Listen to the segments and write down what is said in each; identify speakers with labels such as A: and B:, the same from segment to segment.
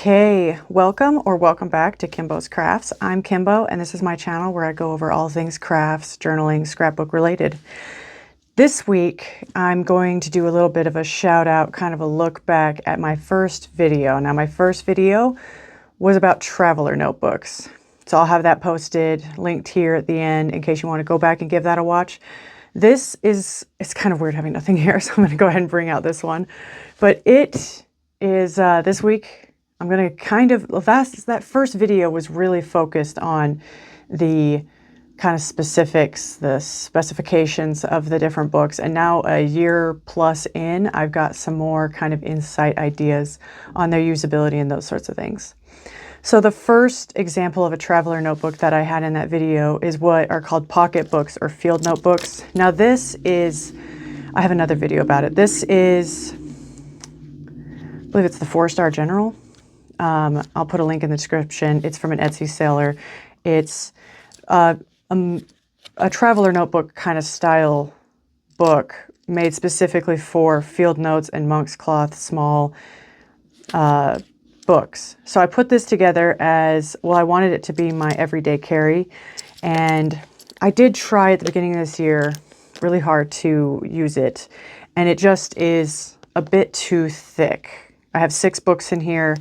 A: Okay, welcome back to Kimbo's Crafts. I'm Kimbo, and this is my channel where I go over all things crafts, journaling, scrapbook related. This week, I'm going to do a little bit of a shout out, kind of a look back at my first video. Now, my first video was about traveler notebooks. So I'll have that posted, linked here at the end in case you want to go back and give that a watch. It's kind of weird having nothing here, so I'm going to go ahead and bring out this one. But it is, this week, I'm going to that first video was really focused on the kind of specifics, the specifications of the different books. And now a year plus in, I've got some more kind of insight ideas on their usability and those sorts of things. So the first example of a traveler notebook that I had in that video is what are called pocket books or field notebooks. Now I have another video about it. This is, I believe it's the 4-Star General. I'll put a link in the description. It's from an Etsy seller. It's a traveler notebook kind of style book made specifically for field notes and monk's cloth small books. So I put this together as, well, I wanted it to be my everyday carry. And I did try at the beginning of this year really hard to use it. And it just is a bit too thick. I have 6 books in here.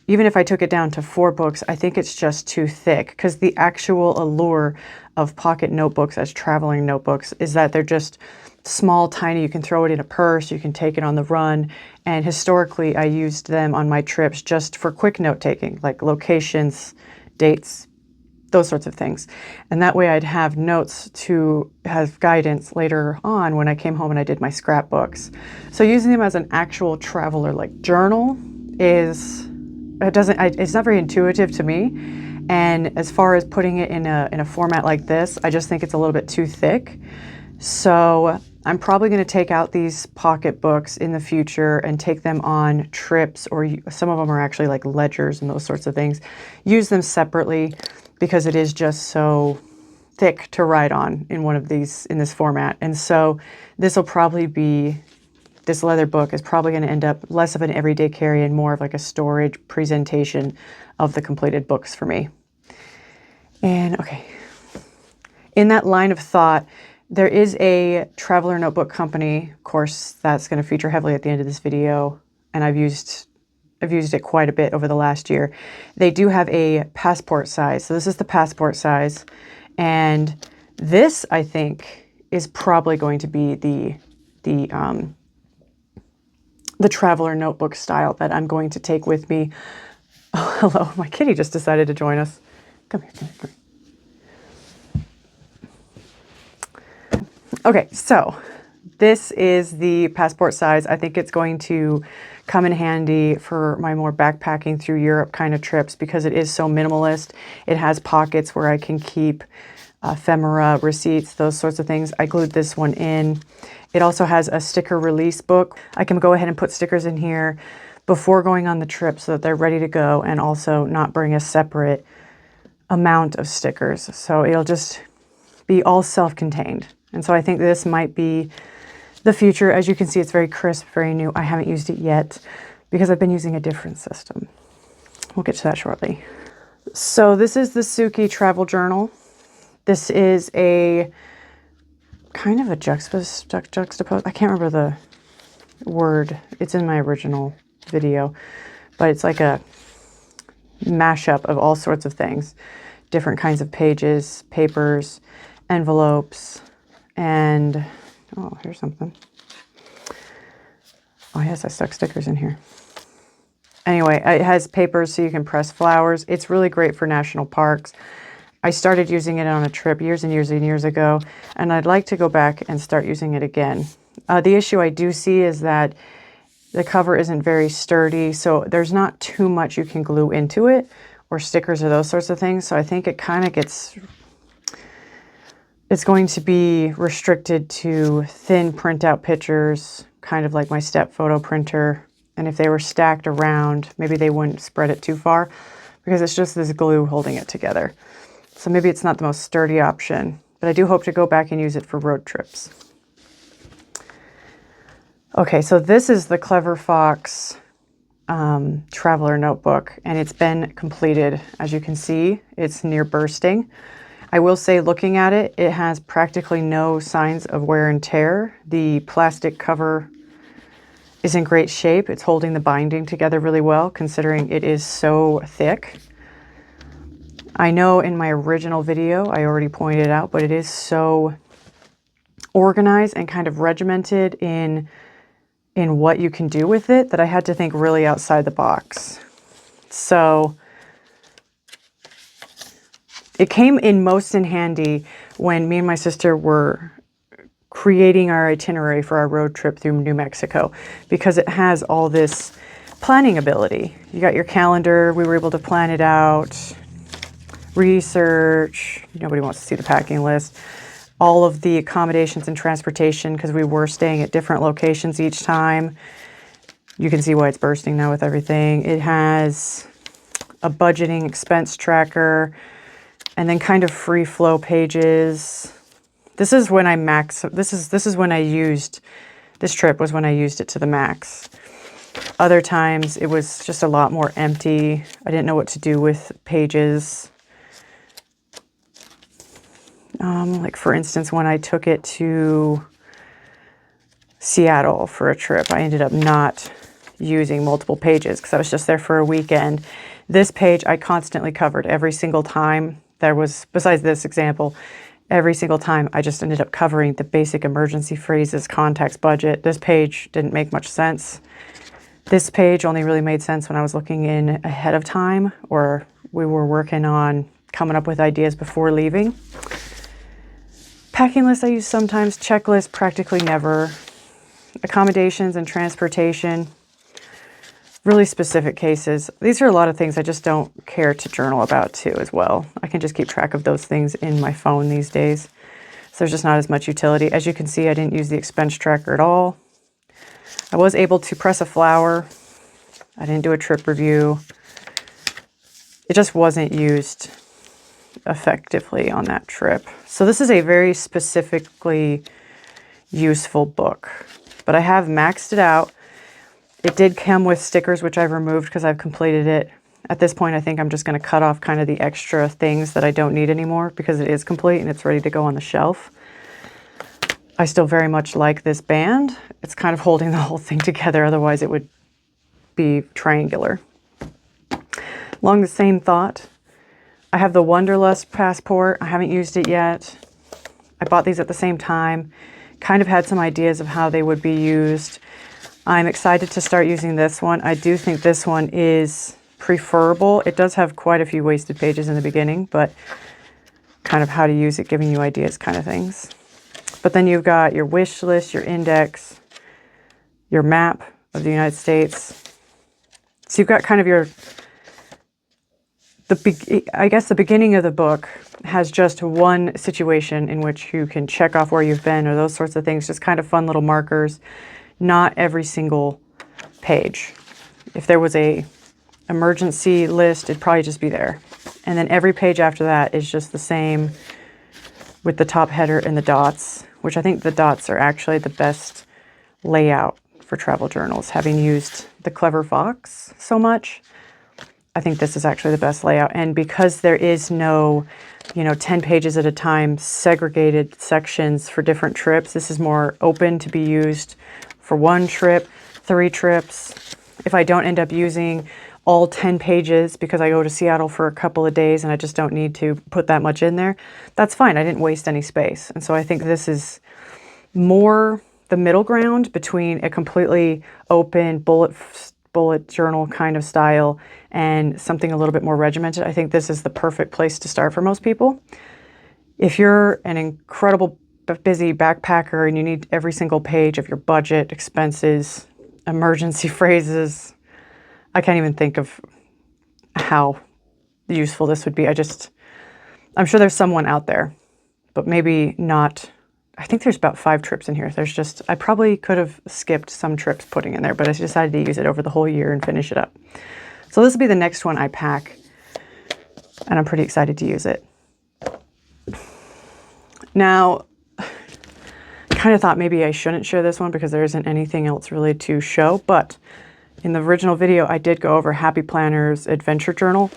A: Even if I took it down to 4 books, I think it's just too thick because the actual allure of pocket notebooks as traveling notebooks is that they're just small, tiny. You can throw it in a purse, you can take it on the run. And historically, I used them on my trips just for quick note taking, like locations, dates, those sorts of things. And that way I'd have notes to have guidance later on when I came home and I did my scrapbooks. So using them as an actual traveler like journal it's not very intuitive to me. And as far as putting it in a format like this, I just think it's a little bit too thick. So I'm probably going to take out these pocket books in the future and take them on trips, or some of them are actually like ledgers and those sorts of things. Use them separately because it is just so thick to write on in one of these, in this format. And so this leather book is probably going to end up less of an everyday carry and more of like a storage presentation of the completed books for me. And okay, in that line of thought, there is a traveler notebook company, of course, that's going to feature heavily at the end of this video, and I've used it quite a bit over the last year. They do have a passport size. So this is the passport size, and this, I think, is probably going to be the traveler notebook style that I'm going to take with me. Oh, hello, my kitty just decided to join us. Come here, come here, come here. Okay, so this is the passport size. I think it's going to come in handy for my more backpacking through Europe kind of trips because it is so minimalist. It has pockets where I can keep ephemera, receipts, those sorts of things. I glued this one in. It also has a sticker release book. I can go ahead and put stickers in here before going on the trip so that they're ready to go, and also not bring a separate amount of stickers. So it'll just be all self-contained. And so I think this might be the future. As you can see, it's very crisp, very new. I haven't used it yet because I've been using a different system. We'll get to that shortly. So this is the Suki travel journal. This is a kind of a juxtapose. I can't remember the word. It's in my original video, but it's like a mashup of all sorts of things. Different kinds of pages, papers, envelopes, and oh, here's something. Oh yes, I stuck stickers in here. Anyway, it has papers so you can press flowers. It's really great for national parks. I started using it on a trip years and years and years ago, and I'd like to go back and start using it again. The issue I do see is that the cover isn't very sturdy, so there's not too much you can glue into it, or stickers or those sorts of things. So I think it kind of it's going to be restricted to thin printout pictures, kind of like my step photo printer. And if they were stacked around, maybe they wouldn't spread it too far because it's just this glue holding it together. So maybe it's not the most sturdy option, but I do hope to go back and use it for road trips. Okay, so this is the Clever Fox traveler notebook, and it's been completed. As you can see, it's near bursting. I will say, looking at it, it has practically no signs of wear and tear. The plastic cover is in great shape. It's holding the binding together really well, considering it is so thick. I know in my original video I already pointed out, but it is so organized and kind of regimented in what you can do with it that I had to think really outside the box. So it came in most in handy when me and my sister were creating our itinerary for our road trip through New Mexico, because it has all this planning ability. You got your calendar, we were able to plan it out, research, nobody wants to see the packing list, all of the accommodations and transportation, because we were staying at different locations each time. You can see why it's bursting now with everything. It has a budgeting expense tracker, and then kind of free flow pages. This is when I used, this trip was when I used it to the max. Other times it was just a lot more empty. I didn't know what to do with pages. Like for instance, when I took it to Seattle for a trip, I ended up not using multiple pages because I was just there for a weekend. This page I constantly covered every single time. There was, besides this example, every single time I just ended up covering the basic emergency phrases, context, budget. This page didn't make much sense. This page only really made sense when I was looking in ahead of time, or we were working on coming up with ideas before leaving. Packing list I use sometimes, checklist practically never. Accommodations and transportation, really specific cases. These are a lot of things I just don't care to journal about too as well. I can just keep track of those things in my phone these days. So there's just not as much utility. As you can see, I didn't use the expense tracker at all. I was able to press a flower. I didn't do a trip review. It just wasn't used effectively on that trip. So this is a very specifically useful book, but I have maxed it out. It did come with stickers, which I've removed because I've completed it. At this point, I think I'm just going to cut off kind of the extra things that I don't need anymore because it is complete and it's ready to go on the shelf. I still very much like this band. It's kind of holding the whole thing together. Otherwise, it would be triangular. Along the same thought, I have the Wanderlust Passport. I haven't used it yet. I bought these at the same time. Kind of had some ideas of how they would be used. I'm excited to start using this one. I do think this one is preferable. It does have quite a few wasted pages in the beginning, but kind of how to use it, giving you ideas kind of things. But then you've got your wish list, your index, your map of the United States. So you've got kind of I guess the beginning of the book has just one situation in which you can check off where you've been or those sorts of things, just kind of fun little markers. Not every single page. If there was a emergency list, it'd probably just be there. And then every page after that is just the same with the top header and the dots, which I think the dots are actually the best layout for travel journals. Having used the Clever Fox so much, I think this is actually the best layout. And because there is no, 10 pages at a time, segregated sections for different trips, this is more open to be used for one trip, 3 trips. If I don't end up using all 10 pages because I go to Seattle for a couple of days and I just don't need to put that much in there, that's fine. I didn't waste any space. And so I think this is more the middle ground between a completely open bullet journal kind of style and something a little bit more regimented. I think this is the perfect place to start for most people. If you're an incredible busy backpacker and you need every single page of your budget, expenses, emergency phrases, I can't even think of how useful this would be. I'm sure there's someone out there, but maybe not. I think there's about 5 trips in here. I probably could have skipped some trips putting in there, but I decided to use it over the whole year and finish it up. So this will be the next one I pack, and I'm pretty excited to use it. Now, I kind of thought maybe I shouldn't share this one because there isn't anything else really to show, but in the original video, I did go over Happy Planner's adventure journal.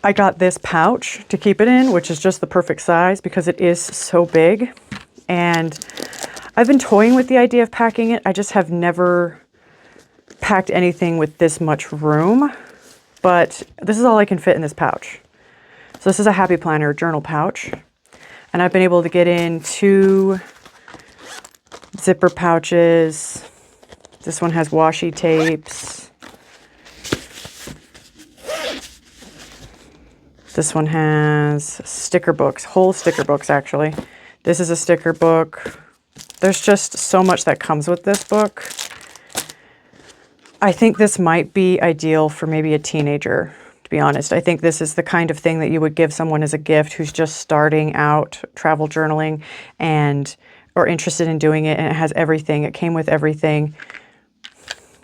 A: I got this pouch to keep it in, which is just the perfect size because it is so big. And I've been toying with the idea of packing it. I just have never packed anything with this much room, but this is all I can fit in this pouch. So this is a Happy Planner journal pouch, and I've been able to get in 2 zipper pouches. This one has washi tapes. This one has sticker books, whole sticker books actually. This is a sticker book. There's just so much that comes with this book. I think this might be ideal for maybe a teenager, to be honest. I think this is the kind of thing that you would give someone as a gift who's just starting out travel journaling or interested in doing it, and it has everything. It came with everything.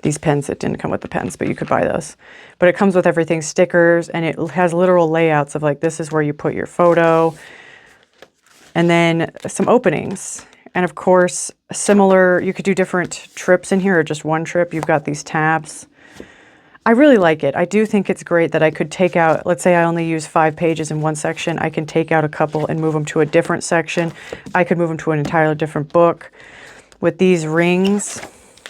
A: These pens, it didn't come with the pens, but you could buy those. But it comes with everything, stickers, and it has literal layouts of like, this is where you put your photo, and then some openings. And of course, similar, you could do different trips in here or just one trip. You've got these tabs. I really like it. I do think it's great that I could take out, let's say I only use 5 pages in one section. I can take out a couple and move them to a different section. I could move them to an entirely different book. With these rings,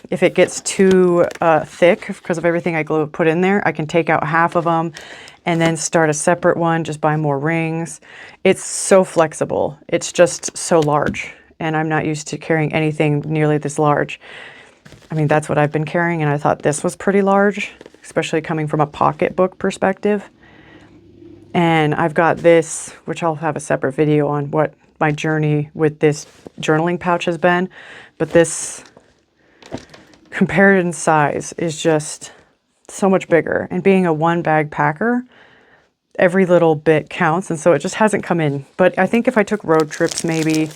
A: if it gets too thick because of everything I put in there, I can take out half of them and then start a separate one, just buy more rings. It's so flexible. It's just so large, and I'm not used to carrying anything nearly this large. I mean, that's what I've been carrying, and I thought this was pretty large, especially coming from a pocketbook perspective. And I've got this, which I'll have a separate video on what my journey with this journaling pouch has been, but this compared in size is just so much bigger. And being a 1-bag packer, every little bit counts, and so it just hasn't come in. But I think if I took road trips, maybe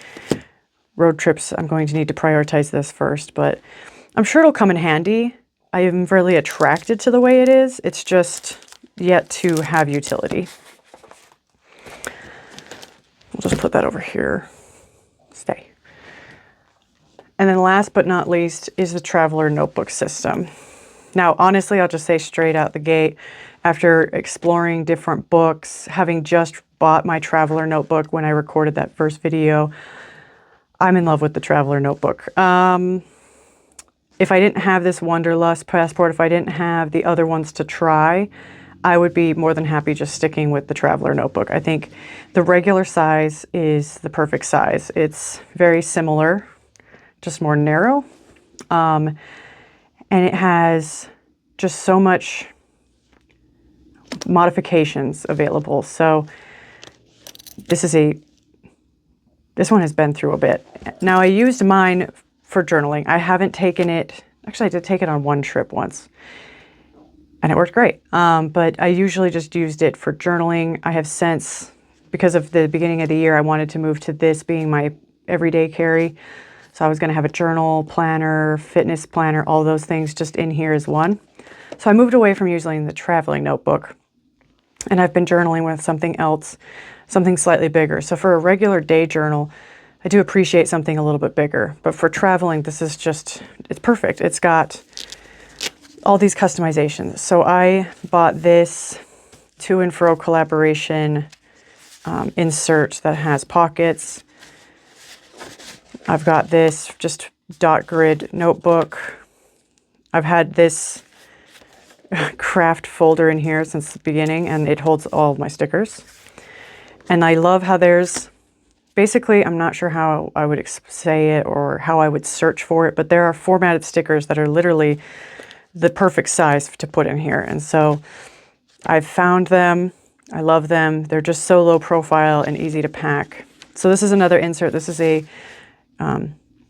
A: road trips, I'm going to need to prioritize this first, but I'm sure it'll come in handy. I am really attracted to the way it is. It's just yet to have utility. We'll just put that over here. Stay. And then last but not least is the Traveler Notebook system. Now, honestly, I'll just say straight out the gate, after exploring different books, having just bought my Traveler Notebook when I recorded that first video, I'm in love with the Traveler Notebook. If I didn't have this Wanderlust Passport, if I didn't have the other ones to try, I would be more than happy just sticking with the Traveler Notebook. I think the regular size is the perfect size. It's very similar, just more narrow. And it has just so much modifications available. So this one has been through a bit. Now I used mine for journaling. I haven't taken it, actually I did take it on one trip once and it worked great. But I usually just used it for journaling. I have since, because of the beginning of the year, I wanted to move to this being my everyday carry. So I was gonna have a journal, planner, fitness planner, all those things just in here as one. So I moved away from using the traveling notebook, and I've been journaling with something else, something slightly bigger. So for a regular day journal, I do appreciate something a little bit bigger, but for traveling, this is just, it's perfect. It's got all these customizations. So I bought this to and fro collaboration insert that has pockets. I've got this just dot grid notebook. I've had this craft folder in here since the beginning, and it holds all of my stickers. And I love how there's, basically, I'm not sure how I would say it or how I would search for it, but there are formatted stickers that are literally the perfect size to put in here. And so I've found them. I love them. They're just so low profile and easy to pack. So this is another insert. This is a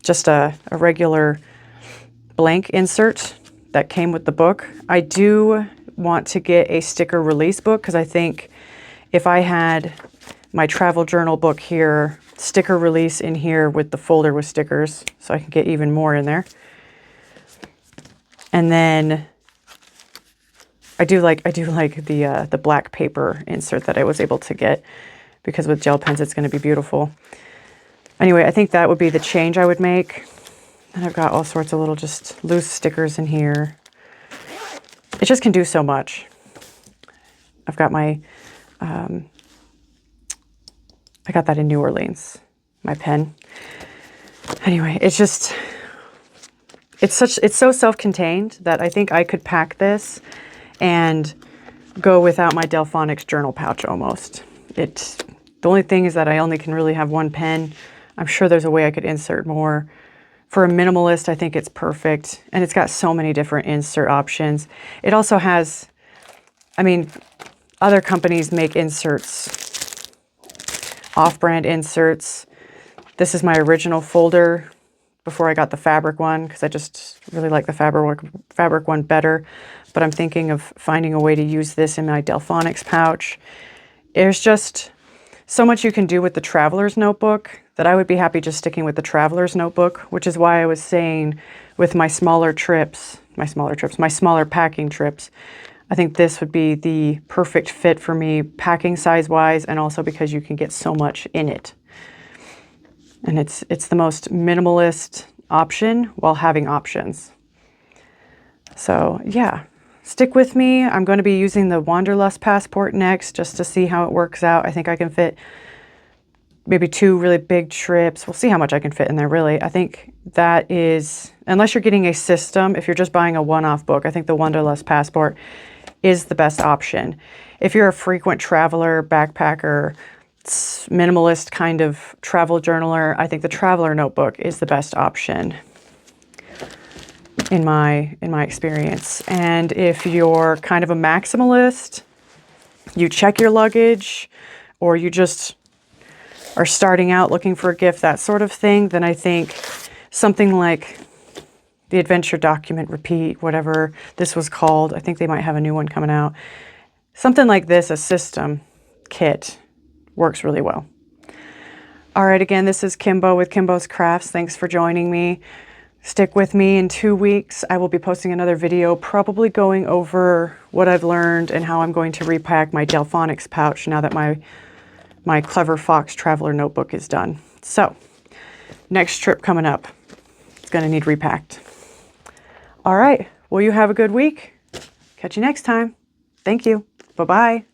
A: just a regular blank insert that came with the book. I do want to get a sticker release book because I think if I had my travel journal book here, sticker release in here with the folder with stickers, so I can get even more in there. And then I do like the black paper insert that I was able to get, because with gel pens it's going to be beautiful. Anyway, I think that would be the change I would make. And I've got all sorts of little just loose stickers in here. it just can do so much. I've got my, I got that in New Orleans, my pen. Anyway, it's just, it's so self-contained that I think I could pack this and go without my Delphonics journal pouch almost. The only thing is that I only can really have one pen. I'm sure there's a way I could insert more. For a minimalist, I think it's perfect. And it's got so many different insert options. It also has, I mean, other companies make inserts, off-brand inserts. This is my original folder before I got the fabric one, because I just really like the fabric one better. But I'm thinking of finding a way to use this in my Delphonics pouch. There's just so much you can do with the Traveler's Notebook that I would be happy just sticking with the Traveler's Notebook, which is why I was saying with my smaller packing trips, I think this would be the perfect fit for me packing size-wise, and also because you can get so much in it. And it's the most minimalist option while having options. So yeah, stick with me. I'm going to be using the Wanderlust Passport next just to see how it works out. I think I can fit maybe 2 really big trips. We'll see how much I can fit in there, really. I think that is, unless you're getting a system, if you're just buying a one-off book, I think the Wanderlust Passport is the best option. If you're a frequent traveler, backpacker, minimalist kind of travel journaler, I think the Traveler Notebook is the best option in my experience. And if you're kind of a maximalist, you check your luggage, or you just are starting out looking for a gift, that sort of thing, then I think something like the Adventure Document Repeat, whatever this was called, I think they might have a new one coming out. Something like this, a system kit, works really well. All right, again, this is Kimbo with Kimbo's Crafts. Thanks for joining me. Stick with me. In 2 weeks, I will be posting another video, probably going over what I've learned and how I'm going to repack my Delphonics pouch now that my Clever Fox Traveler Notebook is done. So, next trip coming up, it's going to need repacked. All right, well, you have a good week. Catch you next time. Thank you. Bye-bye.